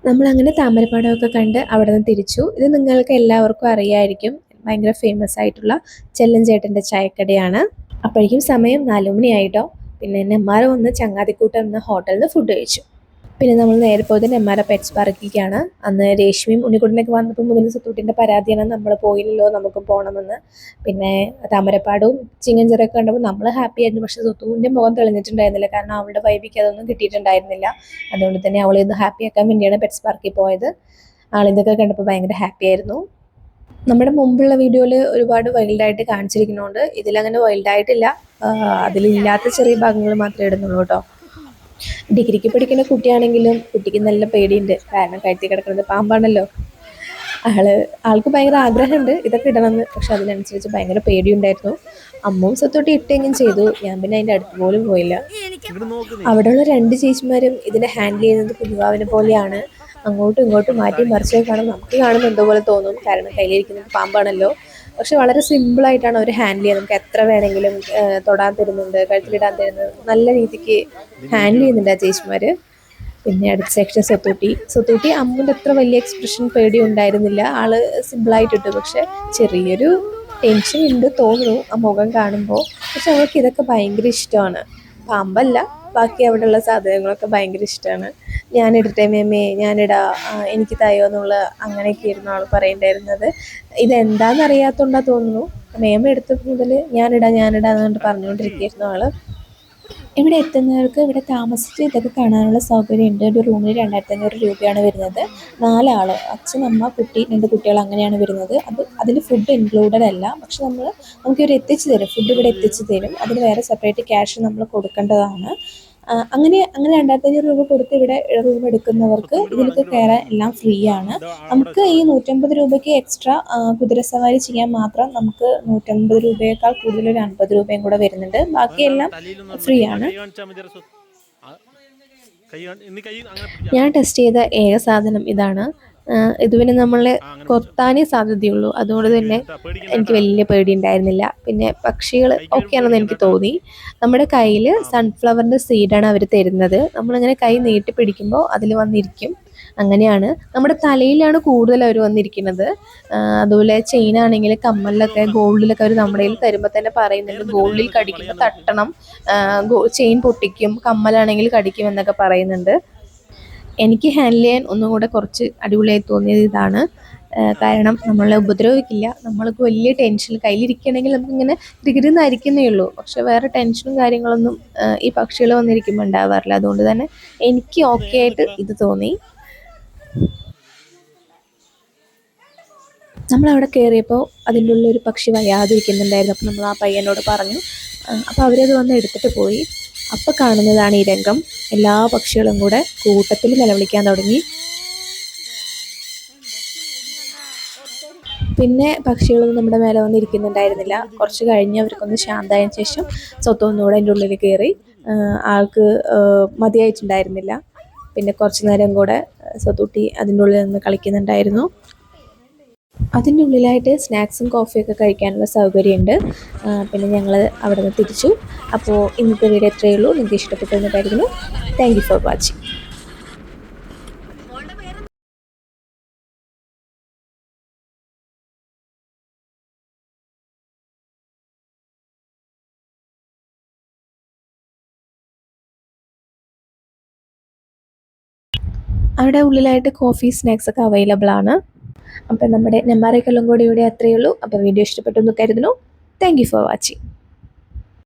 നമ്മളങ്ങനെ താമരപ്പാടമൊക്കെ കണ്ട് അവിടെ നിന്ന് തിരിച്ചു. ഇത് നിങ്ങൾക്ക് എല്ലാവർക്കും അറിയായിരിക്കും, ഭയങ്കര ഫേമസ് ആയിട്ടുള്ള ചെല്ലൻ ചേട്ടൻ്റെ ചായക്കടയാണ്. അപ്പോഴേക്കും സമയം 4 മണിയായിട്ടോ. പിന്നെ നെമ്മാറ വന്ന് ചങ്ങാതിക്കൂട്ടം എന്ന ഹോട്ടലിൽ നിന്ന് ഫുഡ് കഴിച്ചു. പിന്നെ നമ്മൾ നേരെ പോയത് നെമ്മാറ പെറ്റ്സ് പാർക്കിലേക്കാണ്. അന്ന് രേഷ്മയും ഉണ്ണിക്കുട്ടനൊക്കെ വന്നപ്പോൾ മുതൽ സുത്തൂട്ടിൻ്റെ പരാതിയാണ്, നമ്മൾ പോയില്ലല്ലോ, നമുക്ക് പോകണമെന്ന്. പിന്നെ താമരപ്പാടവും ചിങ്ങഞ്ചിറയൊക്കെ കണ്ടപ്പോൾ നമ്മൾ ഹാപ്പി ആയിരുന്നു. പക്ഷേ സുത്തൂൻ്റെ മുഖം തെളിഞ്ഞിട്ടുണ്ടായിരുന്നില്ല, കാരണം അവളുടെ വൈബിക്ക് അതൊന്നും കിട്ടിയിട്ടുണ്ടായിരുന്നില്ല. അതുകൊണ്ട് തന്നെ അവൾ ഇത് ഹാപ്പി ആക്കാൻ വേണ്ടിയാണ് പെറ്റ്സ് പാർക്കിൽ പോയത്. ആളിതൊക്കെ കണ്ടപ്പോൾ ഭയങ്കര ഹാപ്പി ആയിരുന്നു. നമ്മുടെ മുമ്പുള്ള വീഡിയോയിൽ ഒരുപാട് വൈൽഡായിട്ട് കാണിച്ചിരിക്കുന്നതുകൊണ്ട് ഇതിലങ്ങനെ വൈൽഡായിട്ടില്ല, അതിലില്ലാത്ത ചെറിയ ഭാഗങ്ങൾ മാത്രമേ ഇടുന്നുള്ളൂ കേട്ടോ. ഡിഗ്രിക്ക് പഠിക്കുന്ന കുട്ടിയാണെങ്കിലും കുട്ടിക്ക് നല്ല പേടിയുണ്ട്, കാരണം കഴുത്തി കിടക്കുന്നത് പാമ്പാണല്ലോ. ആൾക്ക് ഭയങ്കര ആഗ്രഹമുണ്ട് ഇതൊക്കെ ഇടണമെന്ന്, പക്ഷെ അതിനനുസരിച്ച് ഭയങ്കര പേടിയുണ്ടായിരുന്നു. അമ്മവും സ്വത്തോട്ടി ഇട്ടെങ്കിലും ചെയ്തു, ഞാൻ പിന്നെ അതിൻ്റെ അടുത്ത് പോലും പോയില്ല. അവിടെയുള്ള 2 ചേച്ചിമാരും ഇതിനെ ഹാൻഡിൽ ചെയ്യുന്നത് കുഞ്ഞുവാവിനെ പോലെയാണ്. അങ്ങോട്ടും ഇങ്ങോട്ടും മാറ്റി മറിച്ചൊക്കെ കാണും, നമുക്ക് കാണുമ്പോൾ എന്തോ പോലെ തോന്നും, കാരണം കയ്യിലിരിക്കുന്നത് പാമ്പാണല്ലോ. പക്ഷെ വളരെ സിമ്പിളായിട്ടാണ് അവർ ഹാൻഡിൽ ചെയ്യുന്നത്. നമുക്ക് എത്ര വേണമെങ്കിലും തൊടാൻ തരുന്നുണ്ട്, കഴുത്തിലിടാൻ തരുന്നുണ്ട്, നല്ല രീതിക്ക് ഹാൻഡിൽ ചെയ്യുന്നുണ്ട് ആ ചേച്ചിമാർ. പിന്നെ അടുത്ത സെക്ഷൻ സ്വത്തൂട്ടി അമ്മുൻ്റെ അത്ര വലിയ എക്സ്പ്രഷൻ പേടി ഉണ്ടായിരുന്നില്ല, ആള് സിമ്പിളായിട്ടിട്ടു. പക്ഷെ ചെറിയൊരു ടെൻഷൻ ഉണ്ട് തോന്നുന്നു ആ മുഖം കാണുമ്പോൾ. പക്ഷെ അവൾക്ക് ഇതൊക്കെ ഭയങ്കര ഇഷ്ടമാണ്. പാമ്പല്ല, ബാക്കി അവിടെയുള്ള സാധനങ്ങളൊക്കെ ഭയങ്കര ഇഷ്ടമാണ്. ഞാനിടട്ടെ മേമേ, ഞാനിടാ, എനിക്ക് തയ്യോ എന്നുള്ള അങ്ങനെയൊക്കെയായിരുന്നു ആൾ പറയണ്ടായിരുന്നത്. ഇതെന്താണെന്നറിയാത്തതുകൊണ്ടാണ് തോന്നുന്നു, മേമ എടുത്ത മുതൽ ഞാനിടാന്ന് പറഞ്ഞുകൊണ്ടിരിക്കുകയായിരുന്നു ആൾ. ഇവിടെ എത്തുന്നവർക്ക് ഇവിടെ താമസിച്ച് ഇതൊക്കെ കാണാനുള്ള സൗകര്യമുണ്ട്. ഒരു റൂമിന് 2500 രൂപയാണ് വരുന്നത്. 4 ആൾ, അച്ഛൻ, അമ്മ, കുട്ടി, 2 കുട്ടികൾ, അങ്ങനെയാണ് വരുന്നത്. അതിൽ ഫുഡ് ഇൻക്ലൂഡഡ് അല്ല, പക്ഷെ നമുക്ക് ഇവർ എത്തിച്ചു തരും, ഫുഡ് ഇവിടെ എത്തിച്ചു തരും. അതിന് വേറെ സെപ്പറേറ്റ് ക്യാഷ് നമ്മൾ കൊടുക്കേണ്ടതാണ്. അങ്ങനെ 2500 രൂപ കൊടുത്ത് ഇവിടെ റൂം എടുക്കുന്നവർക്ക് ഇതിലേക്ക് കയറാൻ എല്ലാം ഫ്രീ ആണ്. നമുക്ക് ഈ 150 രൂപയ്ക്ക് എക്സ്ട്രാ കുതിരസവാരി ചെയ്യാൻ മാത്രം നമുക്ക് 150 രൂപയേക്കാൾ കൂടുതൽ ഒരു 50 രൂപയും കൂടെ വരുന്നുണ്ട്. ബാക്കിയെല്ലാം ഫ്രീ ആണ്. ഞാൻ ടെസ്റ്റ് ചെയ്ത ഏക സാധനം ഇതാണ്. ഇതുവരെ നമ്മളെ കൊത്താനേ സാധ്യതയുള്ളൂ, അതുകൊണ്ട് തന്നെ എനിക്ക് വലിയ പേടി ഉണ്ടായിരുന്നില്ല. പിന്നെ പക്ഷികൾ ഓക്കെയാണെന്ന് എനിക്ക് തോന്നി. നമ്മുടെ കയ്യിൽ സൺഫ്ലവറിൻ്റെ സീഡാണ് അവർ തരുന്നത്. നമ്മളിങ്ങനെ കൈ നീട്ടി പിടിക്കുമ്പോൾ അതിൽ വന്നിരിക്കും. അങ്ങനെയാണ്. നമ്മുടെ തലയിലാണ് കൂടുതൽ അവർ വന്നിരിക്കുന്നത്. അതുപോലെ ചെയിനാണെങ്കിൽ കമ്മലിലൊക്കെ ഗോൾഡിലൊക്കെ അവർ നമ്മുടെ കയ്യിൽ തരുമ്പോൾ തന്നെ പറയുന്നുണ്ട്, ഗോൾഡിൽ കടിക്കുമ്പോൾ തട്ടണം, ചെയിൻ പൊട്ടിക്കും, കമ്മലാണെങ്കിൽ കടിക്കും എന്നൊക്കെ പറയുന്നുണ്ട്. എനിക്ക് ഹാൻഡിൽ ചെയ്യാൻ ഒന്നും കൂടെ കുറച്ച് അടിപൊളിയായി തോന്നിയത് ഇതാണ്. കാരണം നമ്മളെ ഉപദ്രവിക്കില്ല, നമ്മൾക്ക് വലിയ ടെൻഷൻ കയ്യിലിരിക്കുകയാണെങ്കിൽ നമുക്കിങ്ങനെ തിരികുന്നരിക്കുന്നേ ഉള്ളൂ. പക്ഷെ വേറെ ടെൻഷനും കാര്യങ്ങളൊന്നും ഈ പക്ഷികൾ വന്നിരിക്കുമ്പോൾ ഉണ്ടാവാറില്ല. അതുകൊണ്ട് തന്നെ എനിക്ക് ഓക്കെ ആയിട്ട് ഇത് തോന്നി. നമ്മളവിടെ കയറിയപ്പോൾ അതിൻ്റെ ഉള്ളൊരു പക്ഷി വയ്യാതിരിക്കുന്നുണ്ടായിരുന്നു. അപ്പോൾ നമ്മൾ ആ പയ്യനോട് പറഞ്ഞു. അപ്പോൾ അവരത് വന്ന് എടുത്തിട്ട് പോയി. അപ്പോൾ കാണുന്നതാണ് ഈ രംഗം. എല്ലാ പക്ഷികളും കൂടെ കൂട്ടത്തിൽ നിലവിളിക്കാൻ തുടങ്ങി. പിന്നെ പക്ഷികളൊന്നും നമ്മുടെ മേലെ വന്നിരിക്കുന്നുണ്ടായിരുന്നില്ല. കുറച്ച് കഴിഞ്ഞ് അവർക്കൊന്ന് ശാന്തമായതിനു ശേഷം സ്വത്തൊന്നുകൂടെ അതിൻ്റെ ഉള്ളിൽ കയറി. ആൾക്ക് മതിയായിട്ടുണ്ടായിരുന്നില്ല. പിന്നെ കുറച്ച് നേരം കൂടെ സ്വത്തൂട്ടി അതിൻ്റെ ഉള്ളിൽ നിന്ന് കളിക്കുന്നുണ്ടായിരുന്നു. അതിൻ്റെ ഉള്ളിലായിട്ട് സ്നാക്സും കോഫിയൊക്കെ കഴിക്കാനുള്ള സൗകര്യമുണ്ട്. പിന്നെ ഞങ്ങൾ അവിടെ നിന്ന് തിരിച്ചു. അപ്പോൾ ഇന്നത്തെ വീഡിയോ എത്രയേ ഉള്ളൂ. നിങ്ങൾക്ക് ഇഷ്ടപ്പെട്ടു എന്ന് കരുതുന്നു. Thank you for watching. അവിടെ ഉള്ളിലായിട്ട് കോഫി സ്നാക്സ് ഒക്കെ അവൈലബിൾ ആണ്. അപ്പം നമ്മുടെ നെമ്മാറ കല്ലങ്കോടിയുടെ അത്രയേ ഉള്ളൂ. അപ്പോൾ വീഡിയോ ഇഷ്ടപ്പെട്ടു എന്ന് കരുതുന്നു. Thank you for watching.